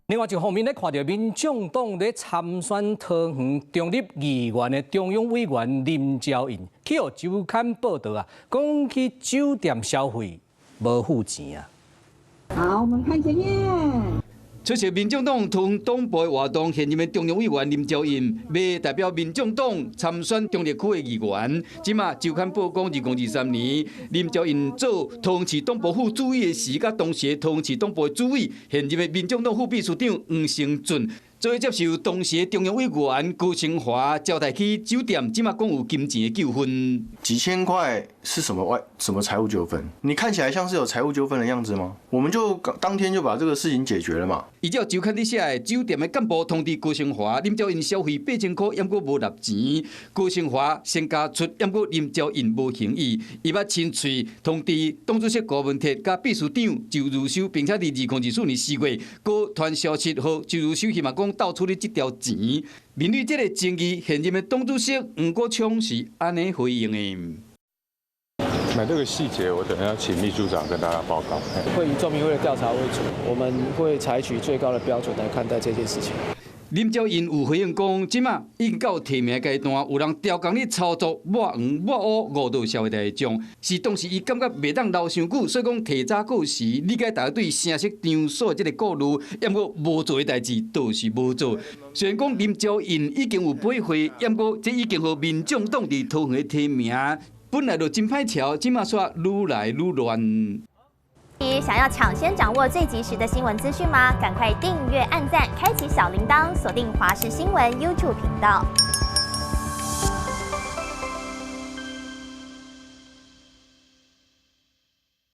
另外一方面咧，看到民眾黨咧參選桃園中壢議員的中央委員林昭英，去互週刊報道啊，講去酒店消費無付錢啊。好，我們看前面。出席民眾黨桃園黨部的活動，現任的中央委員林昭英未代表民眾黨參選中壢區的議員。即馬週刊報講，2023年林昭英做桃園市黨部副主委的時，甲當時的桃園市黨部的主委，現任的民眾黨副秘書長黃成俊。做接受當時的中央委員高成華交代去酒店，即馬講有金錢的糾紛。幾千塊是什麼財務糾紛？你看起來像是有財務糾紛的樣子嗎？我們就當天就把這個事情解決了嘛。依照週刊底下的酒店的幹部通知高成華，林昭英消費8000塊，抑閣無納錢。高成華先加出，抑閣林昭英無同意，伊捌親嘴通知黨主席郭文鐵甲秘書長周如修，並且伫2024年4月，閣傳消息予周如修，希望講倒處理這條錢。面對這個爭議，現任的黨主席黃國昌是安尼回應的。那這個細節，我等下請秘書長跟大家報告。會以眾民會的調查為主，我們會採取最高的標準來看待這件事情。林昭英有回應講，即馬已經到提名階段，有人調工咧操作抹黃抹烏誤導社會大眾，是當時伊感覺袂當留傷久，所以講提早過時，理解大家對城市場所的這個顧慮，抑閣無做的代志倒是無做。雖然講林昭英已經有背會，抑閣這已經互民眾黨佇桃園的提名，本來就真歹調，即馬煞愈來愈亂。想要搶先掌握最及時的新聞資訊嗎？趕快訂閱、按讚、開啟小鈴鐺，鎖定華視新聞 YouTube 頻道。